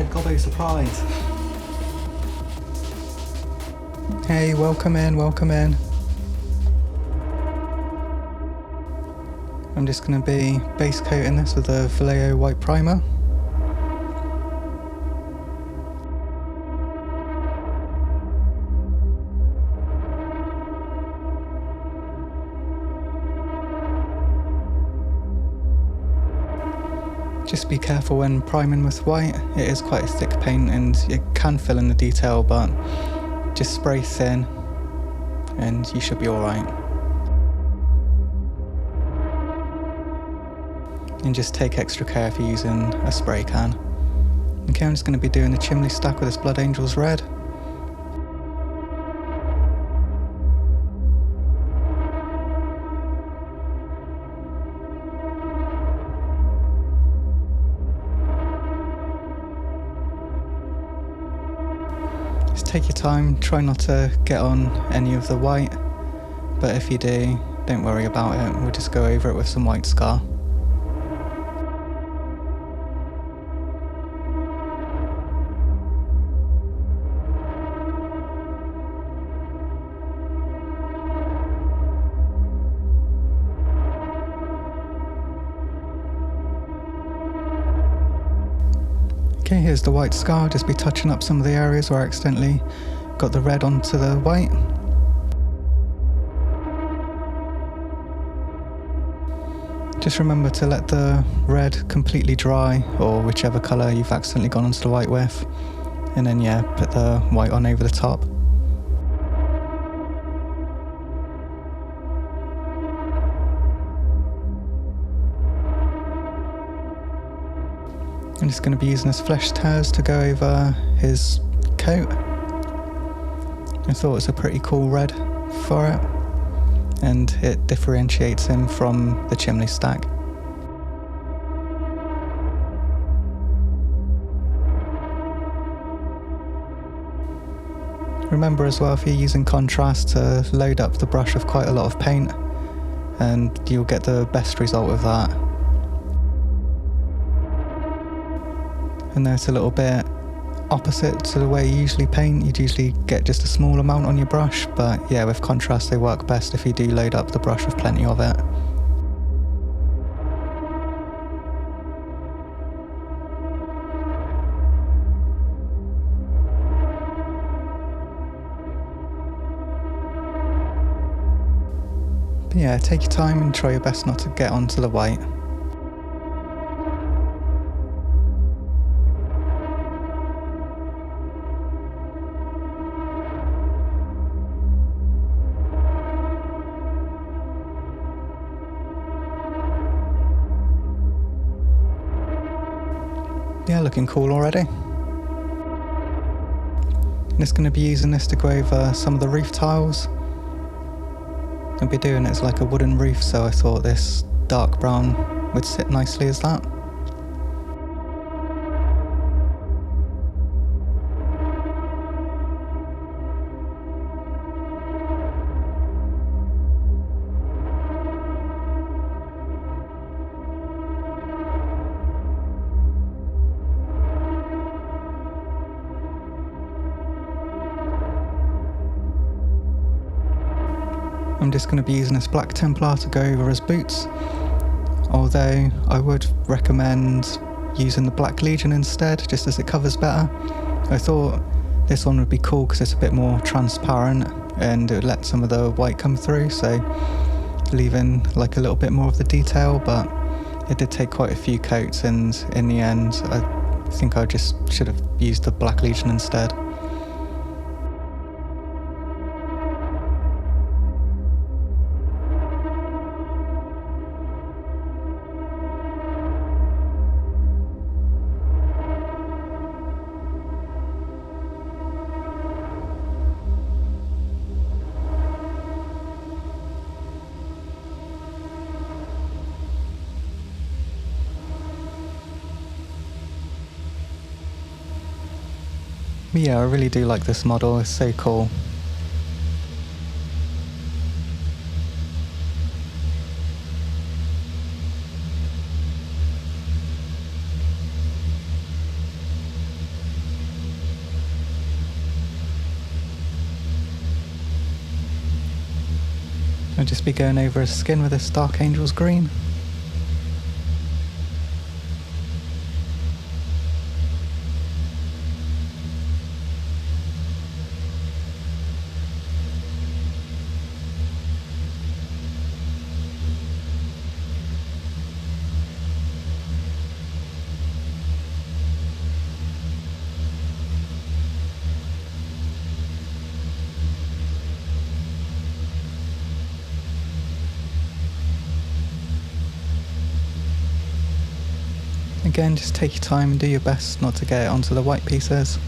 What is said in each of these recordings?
Red Gobbo surprise. Hey, welcome in. I'm just going to be base coating this with a Vallejo white primer. Just be careful when priming with white. It is quite a thick paint and it can fill in the detail, but just spray thin and you should be alright. And just take extra care if you're using a spray can. Okay, I'm just going to be doing the chimney stack with this Blood Angels red. Just take your time, try not to get on any of the white, but if you do, don't worry about it, we'll just go over it with some white scar. Okay, here's the white scar. Just be touching up some of the areas where I accidentally got the red onto the white. Just remember to let the red completely dry, or whichever colour you've accidentally gone onto the white with, and then yeah, put the white on over the top. I'm just going to be using this flesh tears to go over his coat. I thought it was a pretty cool red for it, and it differentiates him from the chimney stack. Remember as well, if you're using contrast, to load up the brush with quite a lot of paint and you'll get the best result with that. And there's a little bit opposite to the way you usually paint. You'd usually get just a small amount on your brush, but yeah, with contrast they work best if you do load up the brush with plenty of it. But yeah, take your time and try your best not to get onto the white. Yeah, looking cool already. I'm just going to be using this to go over some of the roof tiles. I'll be doing it as like a wooden roof, so I thought this dark brown would sit nicely as that. I'm just going to be using this black Templar to go over his boots, although I would recommend using the Black Legion instead, just as it covers better. I thought this one would be cool because it's a bit more transparent and it would let some of the white come through, so leaving like a little bit more of the detail, but it did take quite a few coats, and in the end I think I just should have used the Black Legion instead. But yeah, I really do like this model, it's so cool. I'll just be going over his skin with this Dark Angel's green. Again, just take your time and do your best not to get it onto the white pieces.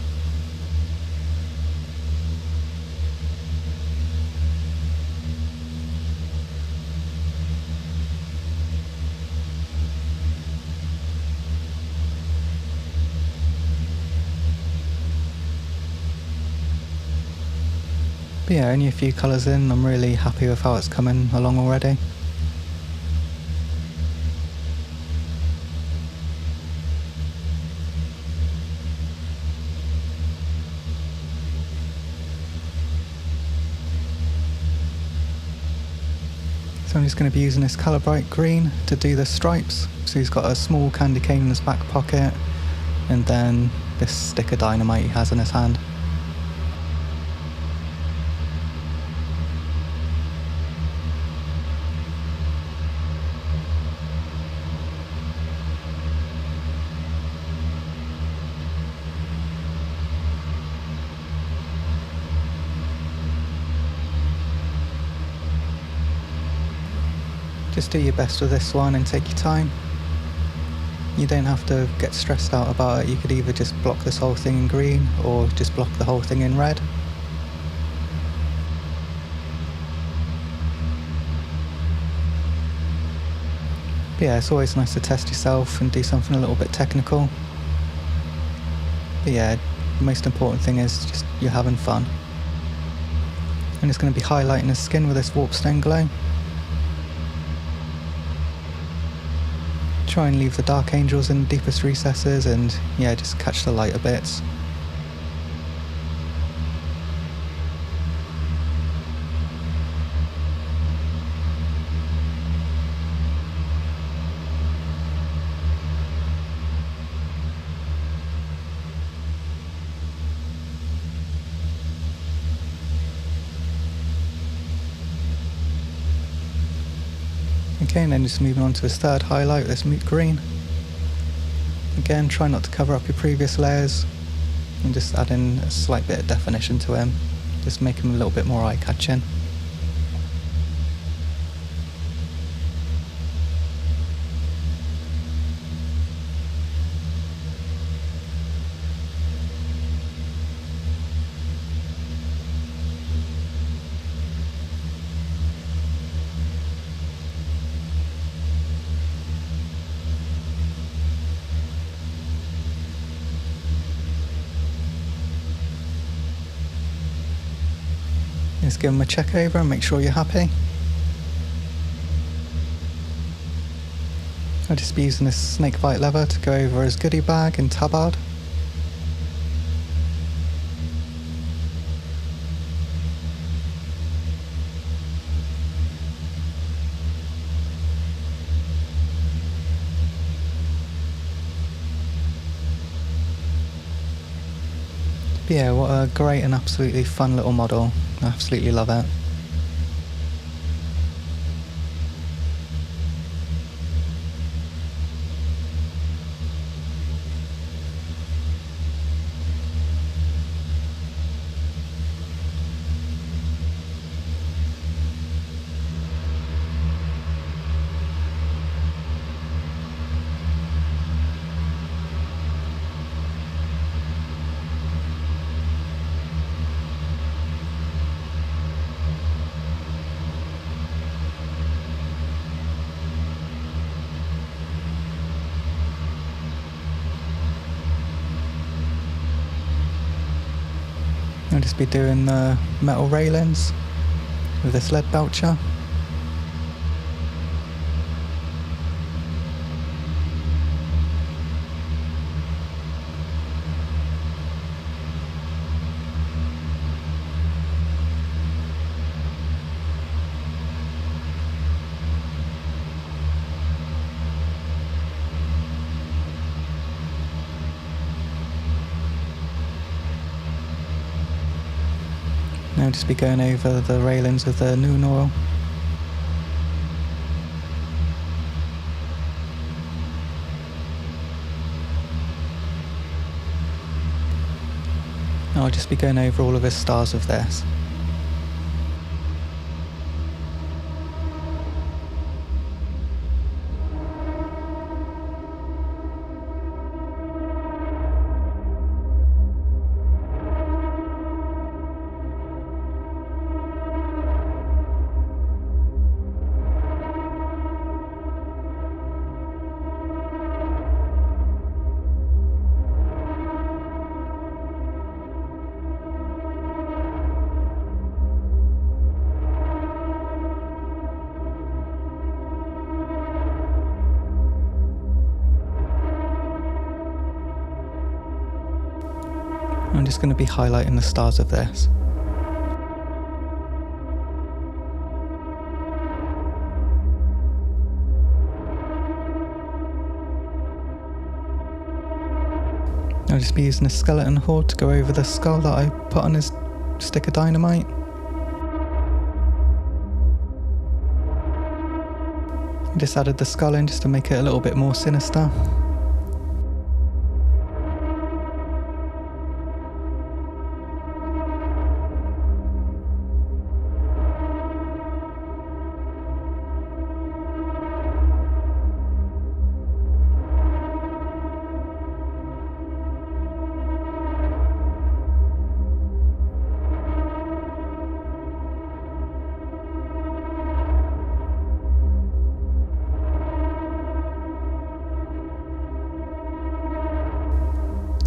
But yeah, only a few colours in, I'm really happy with how it's coming along already. So I'm just going to be using this Colour Bright green to do the stripes. So he's got a small candy cane in his back pocket, and then this stick of dynamite he has in his hand. Just do your best with this one and take your time. You don't have to get stressed out about it. You could either just block this whole thing in green or just block the whole thing in red. But yeah, it's always nice to test yourself and do something a little bit technical. But yeah, the most important thing is just you're having fun. I'm just going to be highlighting his skin with this Warpstone Glow. Try and leave the Dark Angels in the deepest recesses and yeah, just catch the lighter bits. Okay, and then just moving on to his third highlight, this Moot Green. Again, try not to cover up your previous layers and just add in a slight bit of definition to him. Just make him a little bit more eye-catching. Just give him a check over and make sure you're happy. I'll just be using this snakebite leather to go over his goodie bag and tabard. But yeah, what a great and absolutely fun little model. I absolutely love it. I'll just be doing the metal railings with this lead belcher. Now just be going over the railings with the noon oil. I'll just be going over all of his stars with this. I'm just going to be highlighting the stars of this. I'll just be using a skeleton horde to go over the skull that I put on his stick of dynamite. I just added the skull in just to make it a little bit more sinister.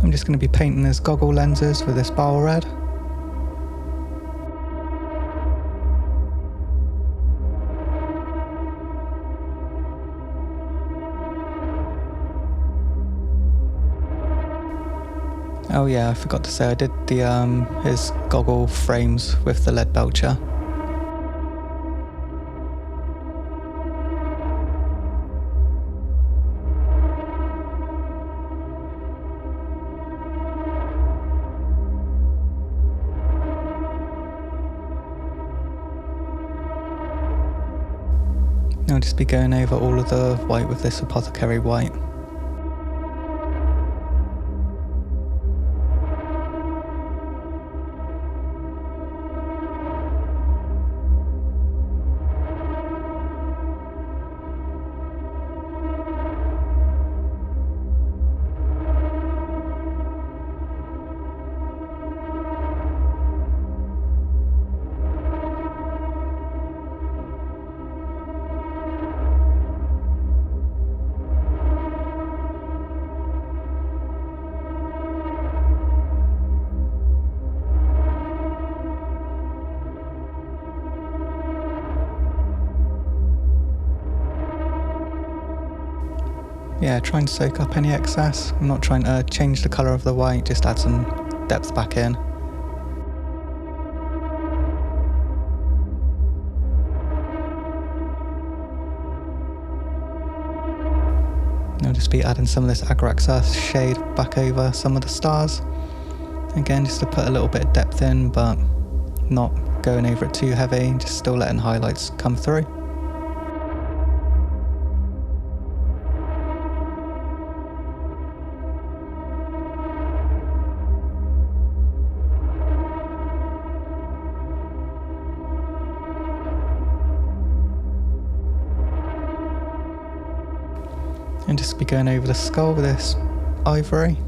I'm just going to be painting his goggle lenses with this bile red. Oh yeah, I forgot to say I did the his goggle frames with the lead belcher. I'll just be going over all of the white with this apothecary white. Yeah, try and soak up any excess. I'm not trying to change the colour of the white, just add some depth back in. I'll just be adding some of this Agraxa shade back over some of the stars. Again, just to put a little bit of depth in, but not going over it too heavy, just still letting highlights come through. And just be going over the skull with this ivory.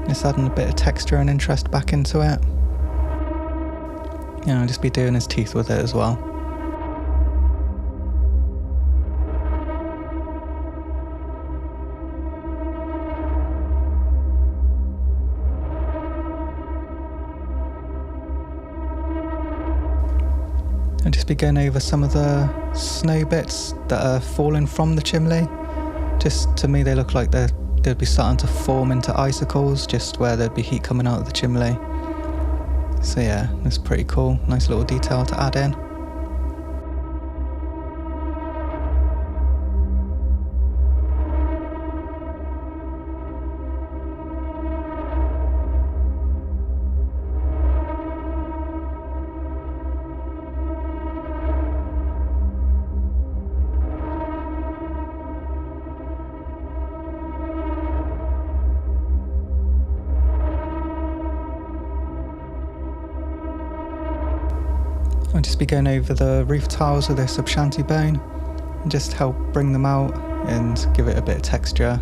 Just adding a bit of texture and interest back into it. And I'll just be doing his teeth with it as well. I'll just be going over some of the snow bits that are falling from the chimney. Just to me they look like they'd be starting to form into icicles, just where there'd be heat coming out of the chimney. So yeah, that's pretty cool. Nice little detail to add in. I'll just be going over the roof tiles with this Abshanti bone and just help bring them out and give it a bit of texture.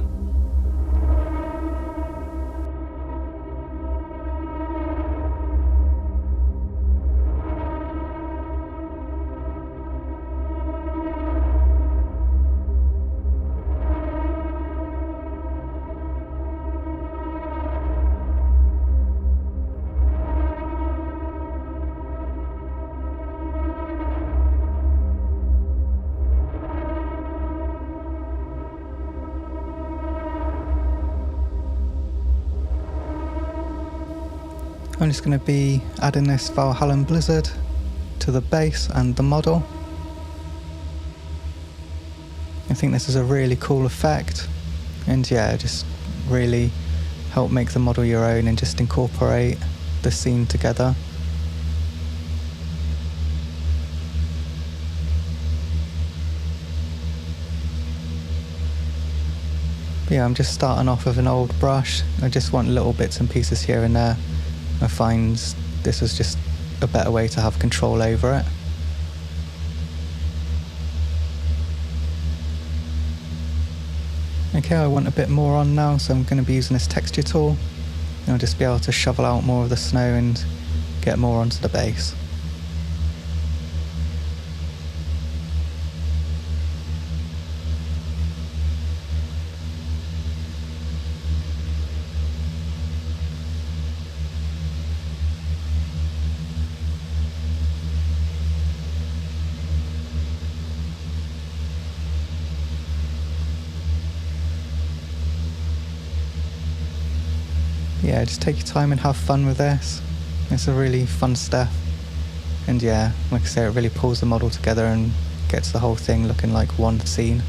I'm just going to be adding this Valhalla Blizzard to the base and the model. I think this is a really cool effect, and yeah, just really help make the model your own and just incorporate the scene together. But yeah, I'm just starting off with an old brush. I just want little bits and pieces here and there. I find this is just a better way to have control over it. Okay, I want a bit more on now, so I'm going to be using this texture tool. And I'll just be able to shovel out more of the snow and get more onto the base. Yeah, just take your time and have fun with this. It's a really fun step. And yeah, like I say, it really pulls the model together and gets the whole thing looking like one scene.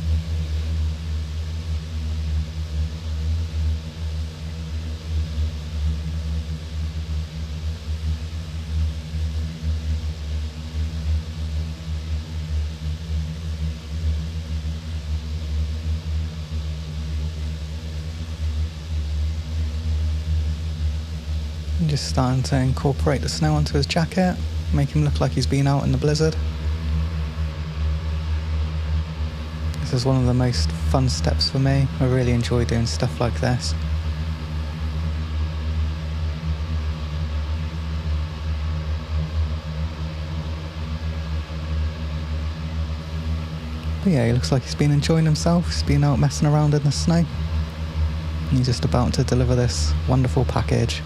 I'm just starting to incorporate the snow onto his jacket, make him look like he's been out in the blizzard. This is one of the most fun steps for me. I really enjoy doing stuff like this. But yeah, he looks like he's been enjoying himself. He's been out messing around in the snow. And he's just about to deliver this wonderful package.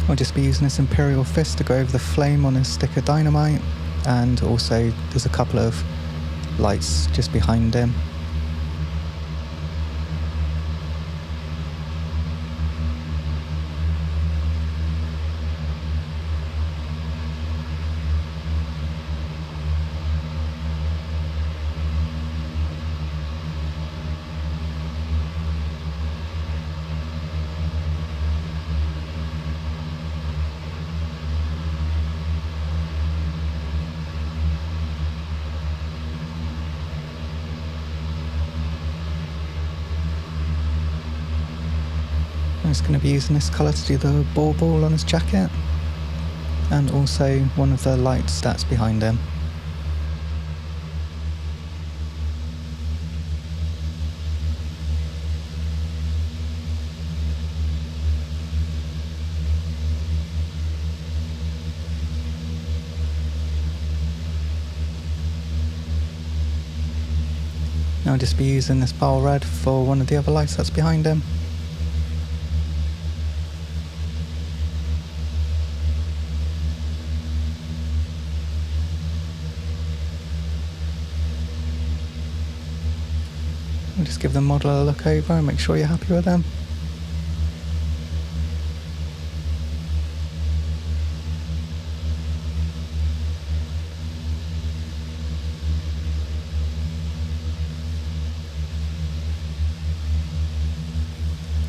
I'll just be using this Imperial Fist to go over the flame on his stick of dynamite, and also there's a couple of lights just behind him. I'm just going to be using this colour to do the ball on his jacket, and also one of the lights that's behind him. I'll just be using this pale red for one of the other lights that's behind him. I'll just give the model a look over and make sure you're happy with them.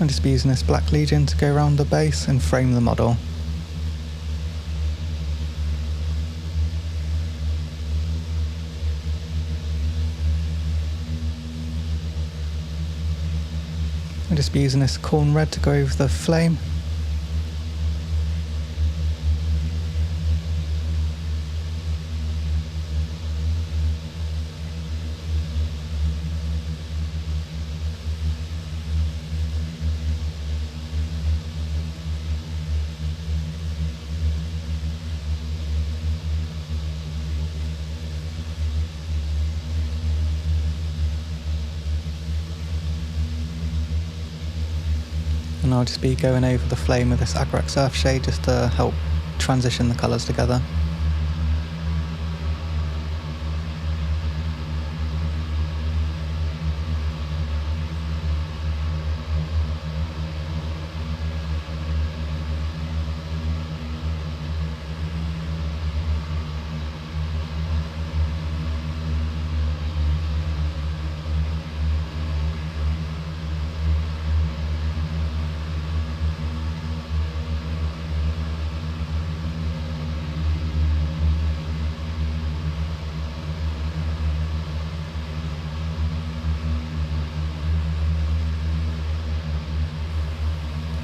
I'll just be using this Black Legion to go around the base and frame the model. I'll just be using this corn red to go over the flame. And I'll just be going over the flame with this Agrax Earth shade just to help transition the colours together.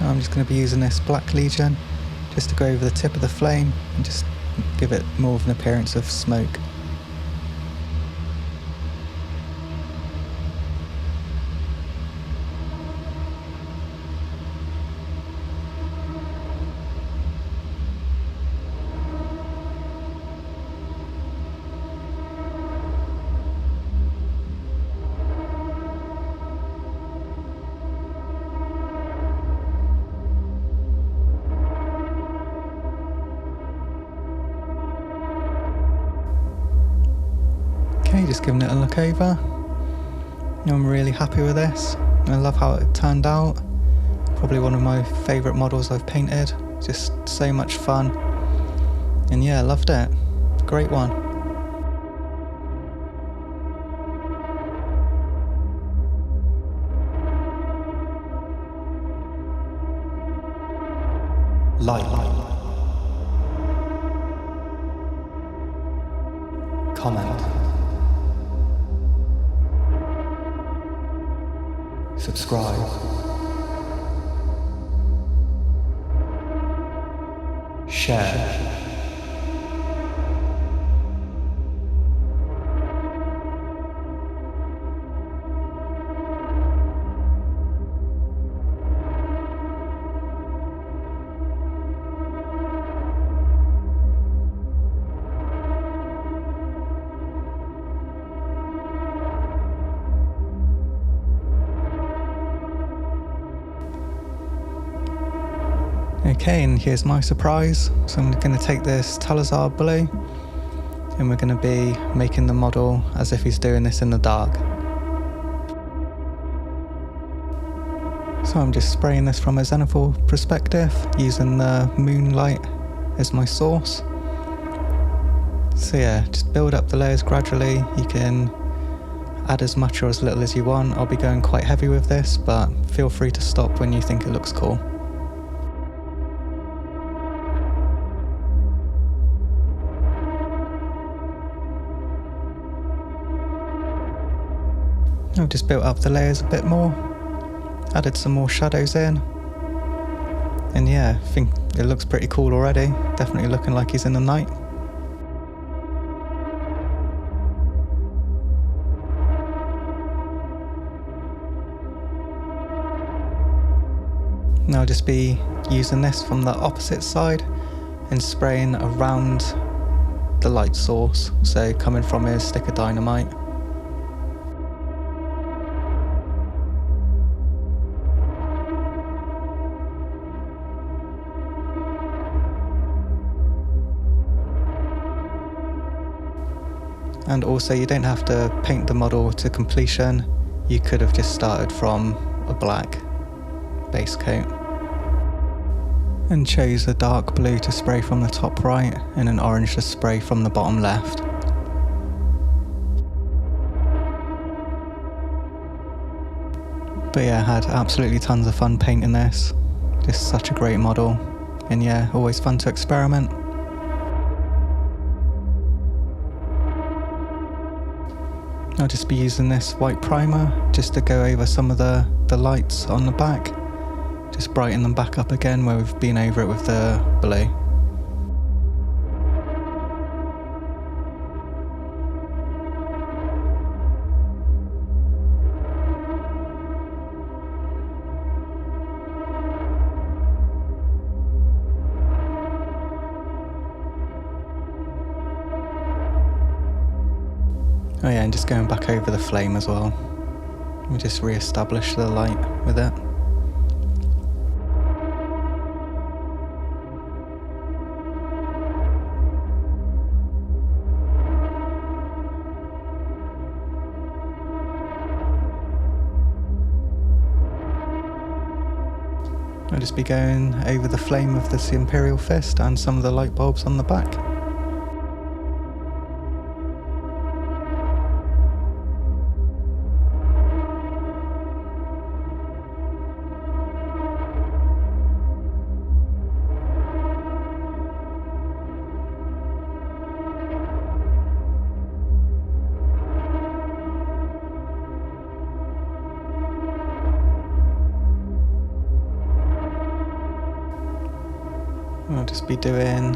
I'm just going to be using this Black Legion just to go over the tip of the flame and just give it more of an appearance of smoke. Okay, just giving it a look over. I'm really happy with this. I love how it turned out. Probably one of my favourite models I've painted. Just so much fun. And yeah, loved it. Great one. Like, comment, subscribe, share. Okay, and here's my surprise. So I'm going to take this Talazar blue and we're going to be making the model as if he's doing this in the dark. So I'm just spraying this from a zenithal perspective using the moonlight as my source. So yeah, just build up the layers gradually. You can add as much or as little as you want. I'll be going quite heavy with this, but feel free to stop when you think it looks cool. I've just built up the layers a bit more, added some more shadows in, and yeah, I think it looks pretty cool already. Definitely looking like he's in the night. Now I'll just be using this from the opposite side and spraying around the light source, so coming from his stick of dynamite. And also, you don't have to paint the model to completion. You could have just started from a black base coat and chose a dark blue to spray from the top right and an orange to spray from the bottom left. But yeah, I had absolutely tons of fun painting this. Just such a great model, and yeah, always fun to experiment. I'll just be using this white primer just to go over some of the lights on the back. Just brighten them back up again where we've been over it with the blue. Oh yeah, and just going back over the flame as well. We just re-establish the light with it. I'll just be going over the flame of this Imperial Fist and some of the light bulbs on the back. I'll just be doing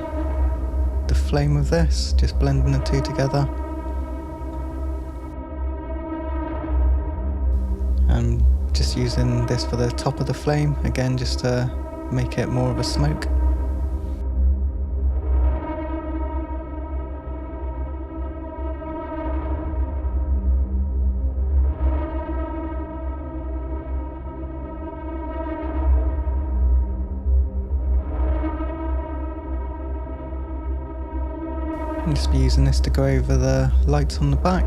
the flame of this, just blending the two together. And just using this for the top of the flame, again just to make it more of a smoke. And just be using this to go over the lights on the back.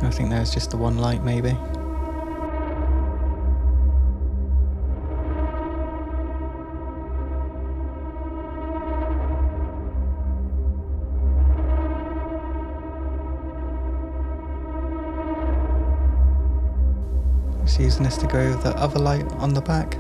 I think there's just the one light maybe. Just using this to go over the other light on the back.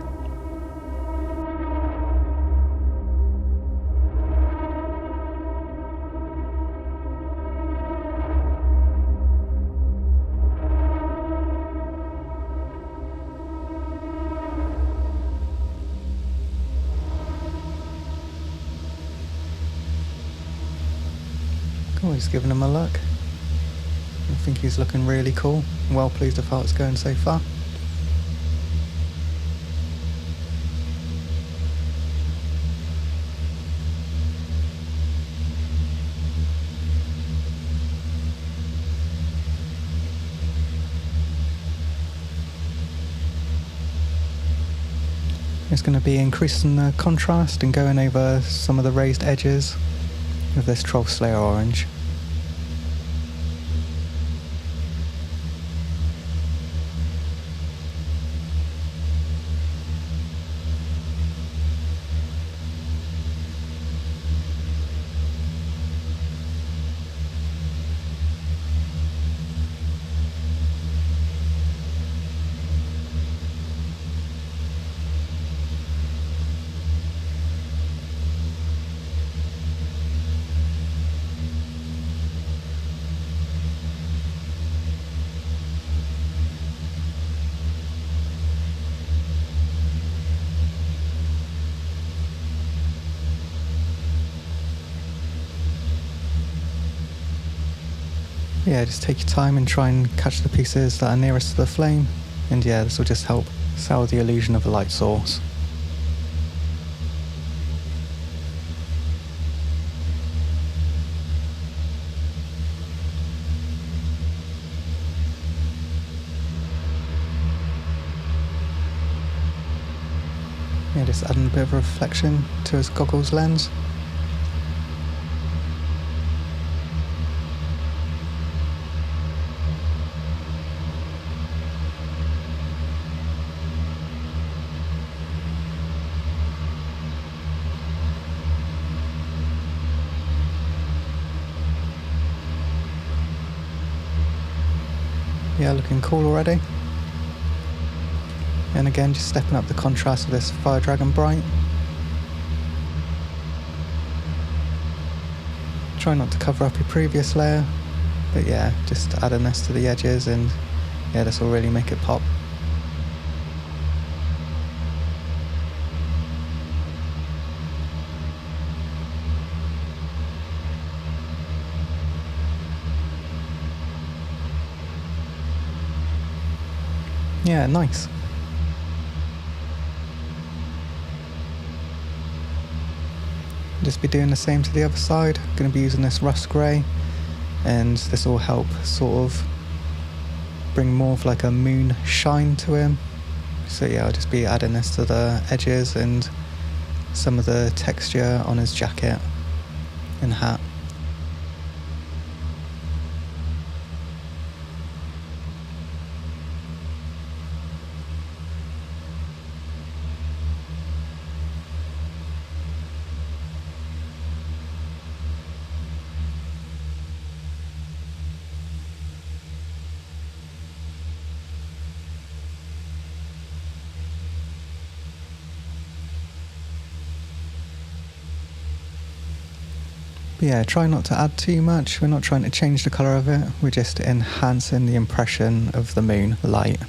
Cool, he's giving him a look. I think he's looking really cool. I'm well pleased with how it's going so far. It's going to be increasing the contrast and going over some of the raised edges with this Troll Slayer orange. Yeah, just take your time and try and catch the pieces that are nearest to the flame, and yeah, this will just help sell the illusion of a light source. Yeah, just adding a bit of reflection to his goggles lens. Yeah, looking cool already. And again, just stepping up the contrast of this Fire Dragon Bright. Try not to cover up your previous layer, but yeah, just adding this to the edges, and yeah, this will really make it pop. Yeah, nice. Just be doing the same to the other side. I'm going to be using this rust grey, and this will help sort of bring more of like a moon shine to him. So yeah, I'll just be adding this to the edges and some of the texture on his jacket and hat. But yeah, try not to add too much. We're not trying to change the colour of it. We're just enhancing the impression of the moon light.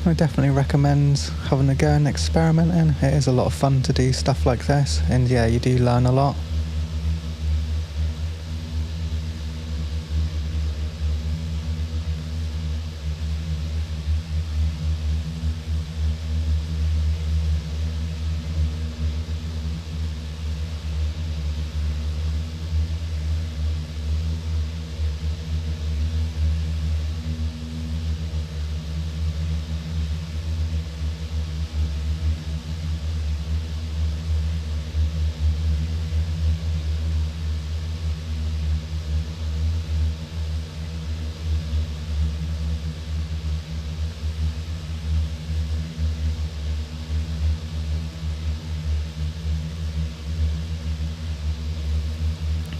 I definitely recommend having a go and experimenting. It is a lot of fun to do stuff like this, and yeah, you do learn a lot.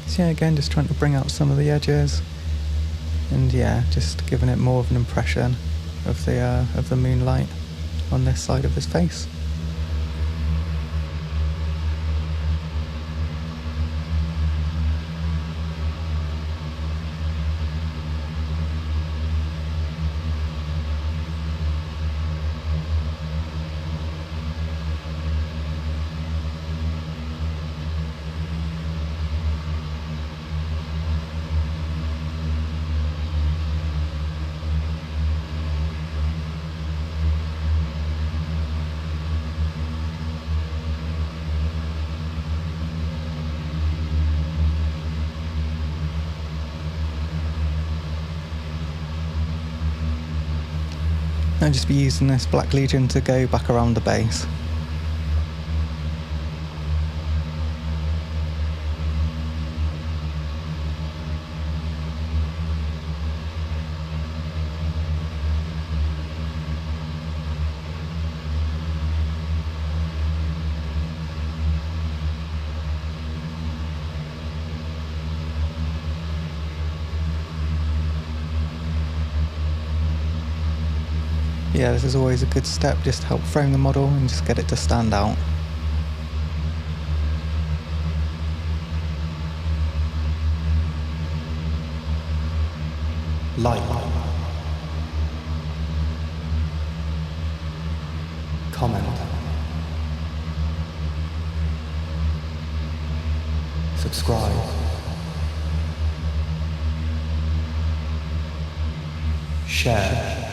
So yeah, again, just trying to bring out some of the edges, and yeah, just giving it more of an impression of the moonlight on this side of his face. I'll just be using this Black Legion to go back around the base. Yeah, this is always a good step, just to help frame the model and just get it to stand out. Like, comment, subscribe, share.